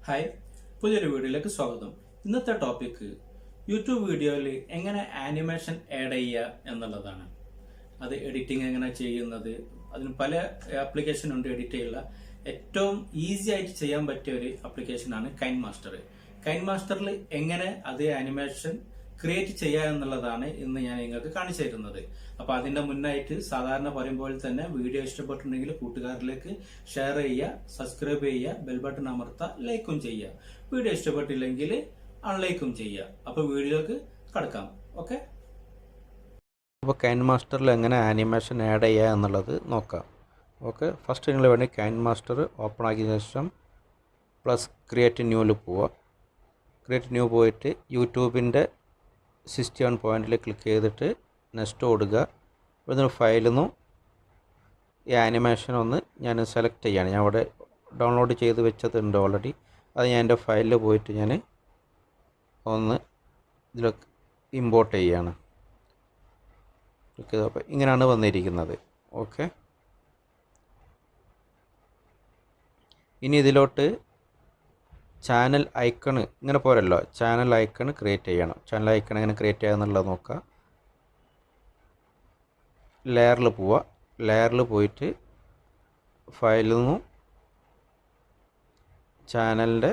Hi, പുതിയൊരു വീഡിയോയിലേക്ക് സ്വാഗതം. ഇന്നത്തെ ടോപ്പിക്ക് യൂട്യൂബ് വീഡിയോയിൽ എങ്ങനെ ആനിമേഷൻ ആഡ് ചെയ്യുക എന്നുള്ളതാണ്. അത് എഡിറ്റിംഗ് എങ്ങനെ ചെയ്യുന്നത്, അതിന് പല ആപ്ലിക്കേഷൻ ഉണ്ട്. എഡിറ്റ് ചെയ്യുക ഏറ്റവും ഈസി ആയിട്ട് ചെയ്യാൻ പറ്റിയ ഒരു ആപ്ലിക്കേഷനാണ് കൈൻമാസ്റ്റർ. കൈൻമാസ്റ്ററിൽ എങ്ങനെ അത് ആനിമേഷൻ ക്രിയേറ്റ് ചെയ്യുക എന്നുള്ളതാണ് ഇന്ന് ഞാൻ നിങ്ങൾക്ക് കാണിച്ചു തരുന്നത്. അപ്പൊ അതിന്റെ മുന്നായിട്ട് സാധാരണ പറയുമ്പോൾ തന്നെ വീഡിയോ ഇഷ്ടപ്പെട്ടിട്ടുണ്ടെങ്കിൽ കൂട്ടുകാരിലേക്ക് ഷെയർ ചെയ്യുക, സബ്സ്ക്രൈബ് ചെയ്യുക, ബെൽ ബട്ടൺ അമർത്തുക, ലൈക്കും ചെയ്യുക. വീഡിയോ ഇഷ്ടപ്പെട്ടില്ലെങ്കിൽ അൺലൈക്കും ചെയ്യുക. അപ്പൊ വീഡിയോക്ക് കടക്കാം. ഓക്കെ. അപ്പോൾ കൈൻമാസ്റ്ററിൽ എങ്ങനെ ആനിമേഷൻ ആഡ് ചെയ്യുക എന്നുള്ളത് നോക്കാം. ഓക്കെ, ഫസ്റ്റ് നിങ്ങൾ വേണ്ടി കൈൻമാസ്റ്റർ ഓപ്പൺ ആക്കിയ ശേഷം പ്ലസ് ക്രിയേറ്റ് ന്യൂവിൽ പോവുക. ക്രിയേറ്റ് ന്യൂ പോയിട്ട് യൂട്യൂബിൻ്റെ 61 പോയിന്റിൽ ക്ലിക്ക് ചെയ്തിട്ട് നെക്സ്റ്റ് കൊടുക്കുക. ഇവിടുന്ന് ഫയലിൽ നിന്നും ഈ ആനിമേഷൻ ഒന്ന് ഞാൻ സെലക്ട് ചെയ്യുകയാണ്. ഞാൻ അവിടെ ഡൗൺലോഡ് ചെയ്ത് വെച്ചതുണ്ട് ഓൾറെഡി. അത് ഞാൻ എൻ്റെ ഫയലിൽ പോയിട്ട് ഞാൻ ഒന്ന് ഇതിലൊക്കെ ഇമ്പോർട്ട് ചെയ്യുകയാണ്. ക്ലിക്ക് ചെയ്തപ്പോൾ ഇങ്ങനെയാണ് വന്നിരിക്കുന്നത്. ഓക്കെ, ഇനി ഇതിലോട്ട് ചാനൽ ഐക്കൺ ഇങ്ങനെ പോരല്ലോ, ചാനൽ ഐക്കൺ ക്രിയേറ്റ് ചെയ്യണം. ചാനൽ ഐക്കൺ എങ്ങനെ ക്രിയേറ്റ് ചെയ്യുക എന്നുള്ളത് നോക്കുക. ലെയറിൽ പോവുക. ലെയറിൽ പോയിട്ട് ഫയലിൽ നിന്നും ചാനലിൻ്റെ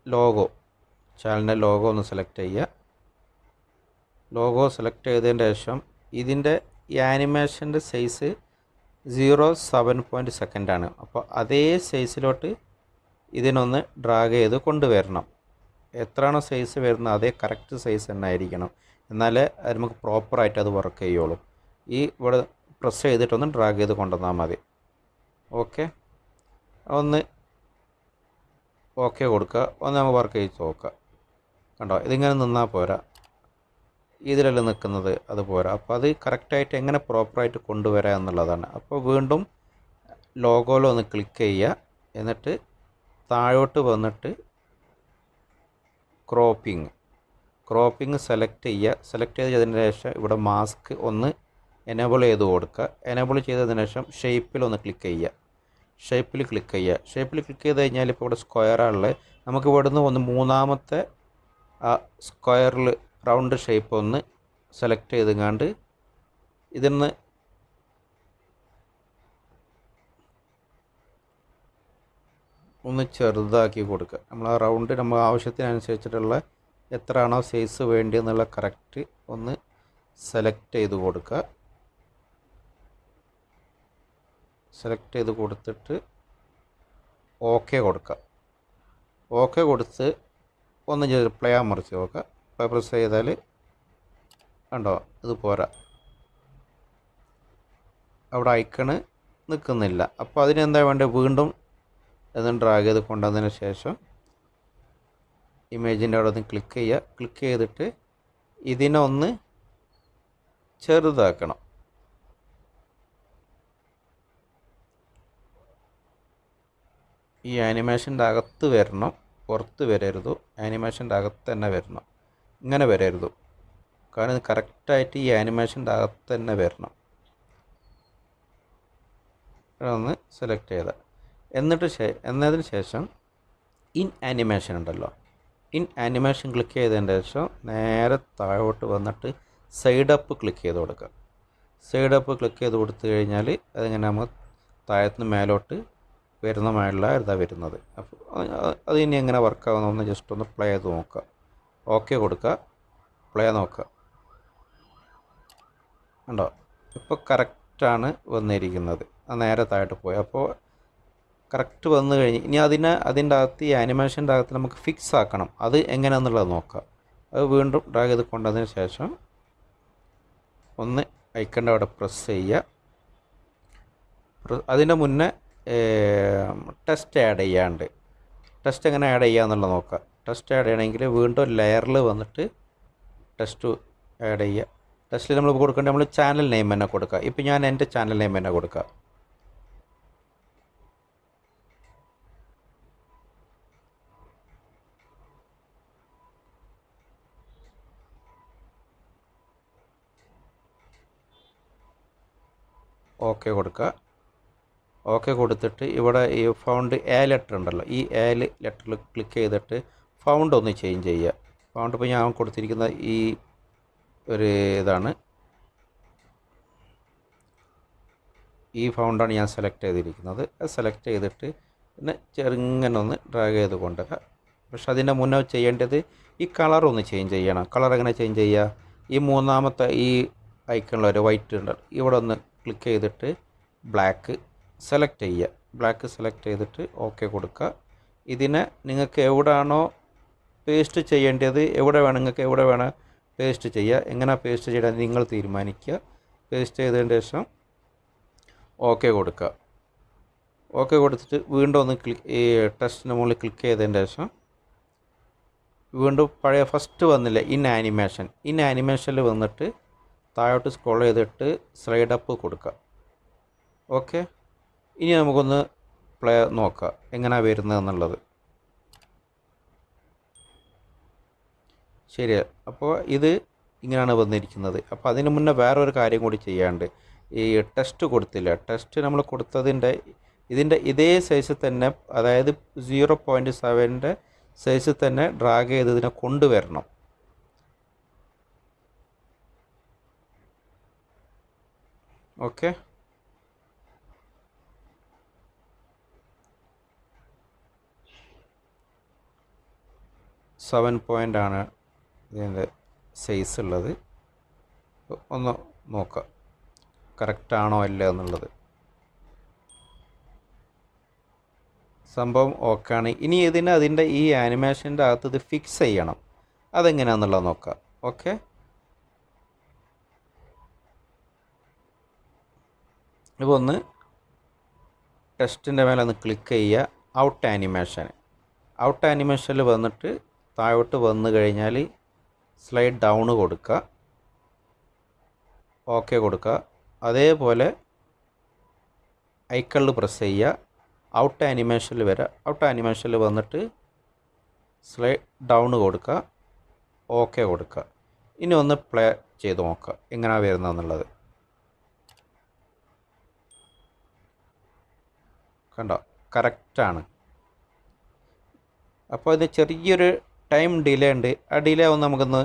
ലോഗോ ഒന്ന് സെലക്ട് ചെയ്യുക. ലോഗോ സെലക്ട് ചെയ്തതിന് ശേഷം ഇതിൻ്റെ ഈ ആനിമേഷൻ്റെ സൈസ് 0.7 സെക്കൻഡാണ്. അപ്പോൾ അതേ സൈസിലോട്ട് ഇതിനൊന്ന് ഡ്രാഗ് ചെയ്ത് കൊണ്ടുവരണം. എത്രയാണോ സൈസ് വരുന്നത് അതേ കറക്റ്റ് സൈസ് തന്നെ ആയിരിക്കണം. എന്നാലേ അത് നമുക്ക് പ്രോപ്പറായിട്ട് അത് വർക്ക് ചെയ്യുള്ളൂ. ഈ ഇവിടെ പ്രസ് ചെയ്തിട്ടൊന്ന് ഡ്രാഗ് ചെയ്ത് കൊണ്ടുവന്നാൽ മതി. ഓക്കെ, ഒന്ന് ഓക്കെ കൊടുക്കുക. ഒന്ന് നമ്മൾ വർക്ക് ചെയ്ത് നോക്കുക. കണ്ടോ, ഇതിങ്ങനെ നിന്നാൽ പോരാ, ഇതിലല്ല നിൽക്കുന്നത്, അത് പോരാ. അപ്പോൾ അത് കറക്റ്റായിട്ട് എങ്ങനെ പ്രോപ്പറായിട്ട് കൊണ്ടുവരാം എന്നുള്ളതാണ്. അപ്പോൾ വീണ്ടും ലോഗോയിൽ ഒന്ന് ക്ലിക്ക് ചെയ്യുക. എന്നിട്ട് താഴോട്ട് വന്നിട്ട് ക്രോപ്പിംഗ് സെലക്ട് ചെയ്യുക. സെലക്ട് ചെയ്തതിന് ശേഷം ഇവിടെ മാസ്ക് ഒന്ന് എനേബിൾ ചെയ്ത് കൊടുക്കുക. എനേബിൾ ചെയ്തതിന് ശേഷം ഷേപ്പിലൊന്ന് ക്ലിക്ക് ചെയ്യുക. ഷേപ്പിൽ ക്ലിക്ക് ചെയ്ത് കഴിഞ്ഞാൽ ഇപ്പോൾ ഇവിടെ സ്ക്വയറാണുള്ളത്. നമുക്ക് ഇവിടുന്ന് ഒന്ന് മൂന്നാമത്തെ ആ സ്ക്വയറിൽ റൗണ്ട് ഷേപ്പ് ഒന്ന് സെലക്ട് ചെയ്തുകൊണ്ട് ഇതിന്ന് ഒന്ന് ചെറുതാക്കി കൊടുക്കുക. നമ്മൾ ആ റൗണ്ട് നമ്മൾ ആവശ്യത്തിനനുസരിച്ചിട്ടുള്ള എത്രയാണോ സൈസ് വേണ്ടിയെന്നുള്ള കറക്റ്റ് ഒന്ന് സെലക്ട് ചെയ്ത് കൊടുക്കുക. സെലക്ട് ചെയ്ത് കൊടുത്തിട്ട് ഓക്കെ കൊടുക്കുക. ഓക്കെ കൊടുത്ത് ഒന്ന് പ്ലേ അമർത്തി നോക്കുക. പ്ലേ പ്രസ് ചെയ്താൽ കണ്ടോ, ഇത് പോരാ, അവിടെ ഐക്കണ് നിൽക്കുന്നില്ല. അപ്പോൾ അതിനെന്താ വേണ്ടത്, വീണ്ടും ഇതൊന്ന് ഡ്രാഗ് ചെയ്ത് കൊണ്ടുവന്നതിന് ശേഷം ഇമേജിൻ്റെ അവിടെ ഒന്ന് ക്ലിക്ക് ചെയ്യുക. ക്ലിക്ക് ചെയ്തിട്ട് ഇതിനൊന്ന് ചെറുതാക്കണം. ഈ ആനിമേഷൻ്റെ അകത്ത് വരണം, പുറത്ത് വരരുത്. ആനിമേഷൻ്റെ അകത്ത് തന്നെ വരണം, ഇങ്ങനെ വരരുത്. കാരണം ഇത് കറക്റ്റായിട്ട് ഈ ആനിമേഷൻ്റെ അകത്ത് തന്നെ വരണം. ഒന്ന് സെലക്ട് ചെയ്ത എന്നതിന് ശേഷം ഇൻ ആനിമേഷൻ ഉണ്ടല്ലോ, ഇൻ ആനിമേഷൻ ക്ലിക്ക് ചെയ്തതിന് ശേഷം നേരെ താഴോട്ട് വന്നിട്ട് സൈഡ് അപ്പ് ക്ലിക്ക് ചെയ്ത് കൊടുക്കുക. സൈഡ് അപ്പ് ക്ലിക്ക് ചെയ്ത് കൊടുത്തു കഴിഞ്ഞാൽ അതിങ്ങനെ നമ്മൾ താഴത്തുനിന്ന് മേലോട്ട് വരുന്ന മേളിലാണ് ഇതാ വരുന്നത്. അപ്പോൾ അത് ഇനി എങ്ങനെ വർക്കാവുന്നതെന്ന് ജസ്റ്റ് ഒന്ന് പ്ലേ ചെയ്ത് നോക്കുക. ഓക്കെ കൊടുക്കുക, പ്ലേ നോക്കുക. ഉണ്ടോ, ഇപ്പോൾ കറക്റ്റാണ് വന്നിരിക്കുന്നത്. അത് നേരെ താഴോട്ട് പോയി. അപ്പോൾ കറക്റ്റ് വന്നു കഴിഞ്ഞ് ഇനി അതിൻ്റെ അകത്ത് ഈ ആനിമേഷൻ്റെ അകത്ത് നമുക്ക് ഫിക്സ് ആക്കണം. അത് എങ്ങനെയാണെന്നുള്ളത് നോക്കാം. അത് വീണ്ടും ഡ്രാഗ് ചെയ്ത് കൊണ്ടതിന് ശേഷം ഒന്ന് ഐക്കൻ്റെ അവിടെ പ്രസ് ചെയ്യുക. അതിൻ്റെ മുന്നേ ടെസ്റ്റ് ആഡ് ചെയ്യാണ്ട്, ടെസ്റ്റ് എങ്ങനെ ആഡ് ചെയ്യുക എന്നുള്ളത് നോക്കുക. ടെസ്റ്റ് ആഡ് ചെയ്യണമെങ്കിൽ വീണ്ടും ലെയറിൽ വന്നിട്ട് ടെസ്റ്റ് ആഡ് ചെയ്യുക. ടെസ്റ്റിൽ നമ്മൾ കൊടുക്കേണ്ടത് നമ്മൾ ചാനൽ നെയിം തന്നെ കൊടുക്കുക. ഇപ്പോൾ ഞാൻ എൻ്റെ ചാനൽ നെയിം തന്നെ കൊടുക്കുക. ഓക്കെ കൊടുക്കുക. ഓക്കെ കൊടുത്തിട്ട് ഇവിടെ ഈ ഫൗണ്ട് എ ലെറ്റർ ഉണ്ടല്ലോ, ഈ എ ലെറ്ററിൽ ക്ലിക്ക് ചെയ്തിട്ട് ഫൗണ്ട് ഒന്ന് ചേഞ്ച് ചെയ്യുക. ഫൗണ്ട് ഇപ്പോൾ ഞാൻ കൊടുത്തിരിക്കുന്ന ഈ ഒരു ഇതാണ്, ഈ ഫൗണ്ടാണ് ഞാൻ സെലക്ട് ചെയ്തിരിക്കുന്നത്. അത് സെലക്ട് ചെയ്തിട്ട് പിന്നെ ചെറുങ്ങനെ ഒന്ന് ഡ്രാഗ് ചെയ്ത് കൊണ്ടുവരിക. പക്ഷെ അതിൻ്റെ മുന്നേ ചെയ്യേണ്ടത് ഈ കളർ ഒന്ന് ചേഞ്ച് ചെയ്യണം. കളർ എങ്ങനെ ചേഞ്ച് ചെയ്യുക? ഈ മൂന്നാമത്തെ ഈ ഐക്കണിൽ ഒരു വൈറ്റ് ഉണ്ട്, ഇവിടെ ഒന്ന് ക്ലിക്ക് ചെയ്തിട്ട് ബ്ലാക്ക് സെലക്ട് ചെയ്യുക. ബ്ലാക്ക് സെലക്ട് ചെയ്തിട്ട് ഓക്കെ കൊടുക്കുക. ഇതിനെ നിങ്ങൾക്ക് എവിടെയാണോ പേസ്റ്റ് ചെയ്യേണ്ടത്, എവിടെ വേണം നിങ്ങൾക്ക് എവിടെ വേണം പേസ്റ്റ് ചെയ്യുക. എങ്ങനെ പേസ്റ്റ് ചെയ്യണമെന്ന് നിങ്ങൾ തീരുമാനിക്കുക. പേസ്റ്റ് ചെയ്തതിന് ശേഷം ഓക്കെ കൊടുക്കുക. ഓക്കെ കൊടുത്തിട്ട് വീണ്ടും ഒന്ന് ഈ ടെസ്റ്റിന് മുകളിൽ ക്ലിക്ക് ചെയ്തതിന് ശേഷം വീണ്ടും പഴയ ഫസ്റ്റ് വന്നില്ല ഇൻ ആനിമേഷനിൽ വന്നിട്ട് താഴോട്ട് സ്ക്രോൾ ചെയ്തിട്ട് സ്ലൈഡ് അപ്പ് കൊടുക്കുക. ഓക്കെ, ഇനി നമുക്കൊന്ന് പ്ലേ നോക്കാം എങ്ങനെയാണ് വരുന്നത് എന്നുള്ളത്. ശരി, അപ്പോൾ ഇത് ഇങ്ങനെയാണ് വന്നിരിക്കുന്നത്. അപ്പോൾ അതിന് മുന്നേ വേറൊരു കാര്യം കൂടി ചെയ്യാണ്ട്, ഈ ടെസ്റ്റ് കൊടുത്തില്ല, ടെസ്റ്റ് നമ്മൾ കൊടുത്തതിൻ്റെ ഇതിൻ്റെ ഇതേ സൈസിൽ തന്നെ, അതായത് 0.7 സൈസിൽ തന്നെ ഡ്രാഗ് ചെയ്ത് ഇതിനെ കൊണ്ടുവരണം. ഓക്കെ, സെവൻ പോയിൻ്റ് ആണ് ഇതിൻ്റെ സൈസ് ഉള്ളത്. ഒന്ന് നോക്കാം കറക്റ്റാണോ അല്ല എന്നുള്ളത്. സംഭവം ഓക്കെയാണ്. ഇനി അതിൻ്റെ ഈ ആനിമേഷൻ്റെ അകത്ത് ഇത് ഫിക്സ് ചെയ്യണം. അതെങ്ങനെയാണെന്നുള്ളത് നോക്കാം. ഓക്കെ, ഇപ്പോൾ ഒന്ന് ടെസ്റ്റിൻ്റെ മേലെ ഒന്ന് ക്ലിക്ക് ചെയ്യുക. ഔട്ട് ആനിമേഷനിൽ വന്നിട്ട് താഴോട്ട് വന്നു കഴിഞ്ഞാൽ സ്ലൈഡ് ഡൗൺ കൊടുക്കുക. ഓക്കെ കൊടുക്കുക. അതേപോലെ ഐക്കണിൽ പ്രസ് ചെയ്യുക. ഔട്ട് ആനിമേഷനിൽ വരിക. ഔട്ട് ആനിമേഷനിൽ വന്നിട്ട് സ്ലൈഡ് ഡൗൺ കൊടുക്കുക. ഓക്കെ കൊടുക്കുക. ഇനി ഒന്ന് പ്ലേ ചെയ്ത് നോക്കുക എങ്ങനെയാണ് വരുന്നതെന്നുള്ളത്. കണ്ടോ, കറക്റ്റാണ്. അപ്പോൾ ഇത് ചെറിയൊരു ടൈം ഡിലേ ഉണ്ട്. ആ ഡിലേ ഒന്ന് നമുക്കൊന്ന്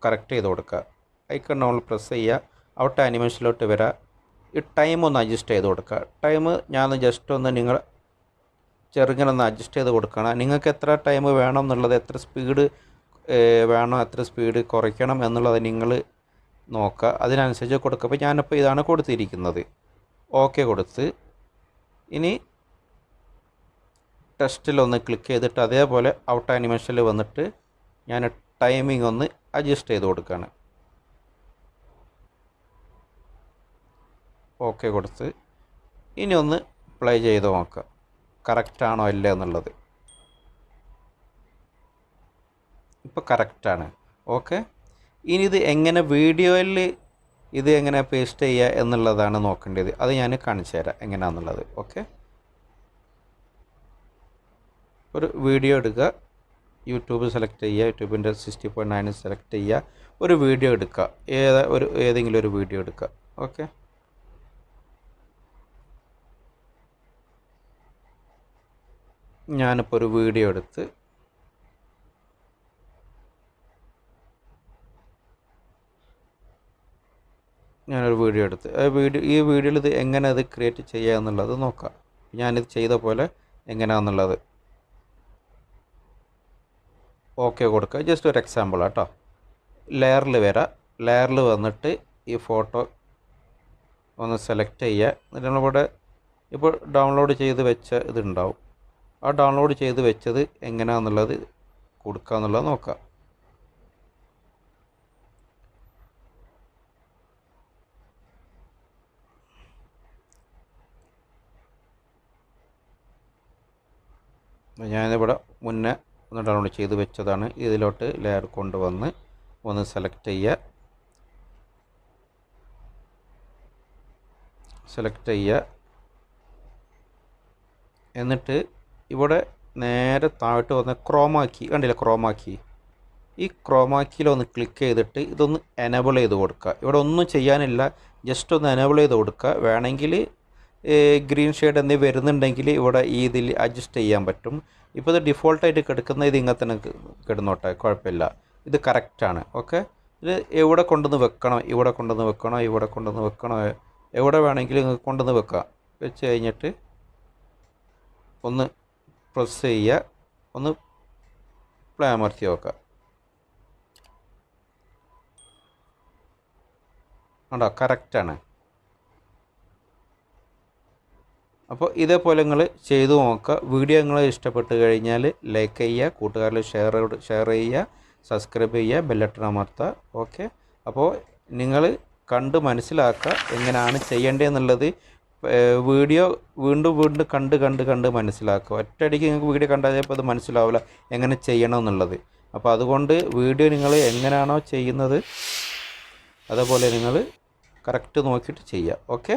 കറക്റ്റ് ചെയ്ത് കൊടുക്കുക. ഐക്കൺ നമ്മൾ പ്രസ് ചെയ്യുക. ഔട്ട് ആനിമേഷനിലോട്ട് വരിക. ഈ ടൈം ഒന്ന് അഡ്ജസ്റ്റ് ചെയ്ത് കൊടുക്കുക. ടൈം ഞാൻ ജസ്റ്റ് ഒന്ന് നിങ്ങൾ ചെറുങ്ങനെ ഒന്ന് അഡ്ജസ്റ്റ് ചെയ്ത് കൊടുക്കണം. നിങ്ങൾക്ക് എത്ര ടൈം വേണം എന്നുള്ളത്, എത്ര സ്പീഡ് വേണം, എത്ര സ്പീഡ് കുറയ്ക്കണം എന്നുള്ളത് നിങ്ങൾ നോക്കുക. അതിനനുസരിച്ച് കൊടുക്കുക. അപ്പോൾ ഞാനിപ്പോൾ ഇതാണ് കൊടുത്തിരിക്കുന്നത്. ഓക്കെ കൊടുത്ത് ഇനി ടെസ്റ്റിലൊന്ന് ക്ലിക്ക് ചെയ്തിട്ട് അതേപോലെ ഔട്ട് ആനിമേഷനിൽ വന്നിട്ട് ഞാൻ ടൈമിംഗ് ഒന്ന് അഡ്ജസ്റ്റ് ചെയ്ത് കൊടുക്കുകയാണ്. ഓക്കെ കൊടുത്ത് ഇനി ഒന്ന് പ്ലേ ചെയ്ത് നോക്കുക കറക്റ്റാണോ അല്ലേ എന്നുള്ളത്. ഇപ്പോൾ കറക്റ്റാണ്. ഓക്കെ, ഇനി ഇത് എങ്ങനെ വീഡിയോയിൽ ഇത് എങ്ങനെ പേസ്റ്റ് ചെയ്യുക എന്നുള്ളതാണ് നോക്കേണ്ടത്. അത് ഞാൻ കാണിച്ചു തരാം എങ്ങനെയാണെന്നുള്ളത്. ഓക്കെ, ഒരു വീഡിയോ എടുക്കുക. യൂട്യൂബ് സെലക്ട് ചെയ്യുക. യൂട്യൂബിൻ്റെ 60.9 സെലക്ട് ചെയ്യുക. ഒരു വീഡിയോ എടുക്കുക. ഏതെങ്കിലും ഒരു വീഡിയോ എടുക്കുക. ഓക്കെ, ഞാനിപ്പോൾ ഒരു വീഡിയോ എടുത്ത് ഈ വീഡിയോയിൽ ഇത് എങ്ങനെ അത് ക്രിയേറ്റ് ചെയ്യുക എന്നുള്ളത് നോക്കാം. ഞാനിത് ചെയ്ത പോലെ എങ്ങനെയാണെന്നുള്ളത്. ഓക്കെ കൊടുക്കുക. ജസ്റ്റ് ഒരു എക്സാമ്പിൾ കേട്ടോ. ലെയറിൽ വരാം. ലെയറിൽ വന്നിട്ട് ഈ ഫോട്ടോ ഒന്ന് സെലക്ട് ചെയ്യുക. എന്നിട്ട് നമ്മളിവിടെ ഇപ്പോൾ ഡൗൺലോഡ് ചെയ്ത് വെച്ച ഇതുണ്ടാവും. ആ ഡൗൺലോഡ് ചെയ്ത് വെച്ചത് എങ്ങനെയാണെന്നുള്ളത് കൊടുക്കുക എന്നുള്ളത് നോക്കാം. ഞാനിവിടെ മുന്നേ ഒന്ന് ഡൗൺലോഡ് ചെയ്ത് വെച്ചതാണ്. ഇതിലോട്ട് ലെയർ കൊണ്ടുവന്ന് ഒന്ന് സെലക്ട് ചെയ്യുക. എന്നിട്ട് ഇവിടെ നേരെ താഴോട്ട് വന്ന് ക്രോമാക്കി കണ്ടില്ല, ക്രോമാക്കി. ഈ ക്രോമാക്കിയിലൊന്ന് ക്ലിക്ക് ചെയ്തിട്ട് ഇതൊന്ന് എനേബിൾ ചെയ്ത് കൊടുക്കുക. ഇവിടെ ഒന്നും ചെയ്യാനില്ല, ജസ്റ്റ് ഒന്ന് എനേബിൾ ചെയ്ത് കൊടുക്കുക. വേണമെങ്കിൽ ഗ്രീൻ ഷെയ്ഡ് എന്നിവ വരുന്നുണ്ടെങ്കിൽ ഇവിടെ ഈ ഇതിൽ അഡ്ജസ്റ്റ് ചെയ്യാൻ പറ്റും. ഇപ്പോൾ ഇത് ഡിഫോൾട്ടായിട്ട് കിടക്കുന്ന ഇത് ഇങ്ങനെ തന്നെ കിടന്നോട്ടെ, കുഴപ്പമില്ല. ഇത് കറക്റ്റാണ്. ഓക്കെ, ഇത് എവിടെ കൊണ്ടുവന്ന് വെക്കണം, ഇവിടെ കൊണ്ടുവന്ന് വെക്കണോ, ഇവിടെ കൊണ്ടുവന്ന് വെക്കണോ, എവിടെ വേണമെങ്കിലും കൊണ്ടുവന്ന് വെക്കാം. വെച്ച് കഴിഞ്ഞിട്ട് ഒന്ന് പ്രസ് ചെയ്യുക, ഒന്ന് പ്ലേ അമർത്തി വെക്കുക. ഉണ്ടോ, കറക്റ്റാണ്. അപ്പോൾ ഇതേപോലെ നിങ്ങൾ ചെയ്തു നോക്കുക. വീഡിയോ നിങ്ങൾ ഇഷ്ടപ്പെട്ട് കഴിഞ്ഞാൽ ലൈക്ക് ചെയ്യുക, കൂട്ടുകാരിൽ ഷെയർ ചെയ്യുക, സബ്സ്ക്രൈബ് ചെയ്യുക, ബെല്ലട്ടൺ അമർത്തുക. ഓക്കെ, അപ്പോൾ നിങ്ങൾ കണ്ട് മനസ്സിലാക്കുക എങ്ങനെയാണ് ചെയ്യേണ്ടതെന്നുള്ളത്. വീഡിയോ വീണ്ടും വീണ്ടും കണ്ട് മനസ്സിലാക്കുക. ഒറ്റയടിക്ക് നിങ്ങൾക്ക് വീഡിയോ കണ്ടാൽ ചിലപ്പോൾ അത് മനസ്സിലാവില്ല എങ്ങനെ ചെയ്യണമെന്നുള്ളത്. അപ്പോൾ അതുകൊണ്ട് വീഡിയോ നിങ്ങൾ എങ്ങനെയാണോ ചെയ്യുന്നത് അതേപോലെ നിങ്ങൾ കറക്റ്റ് നോക്കിയിട്ട് ചെയ്യുക. ഓക്കെ.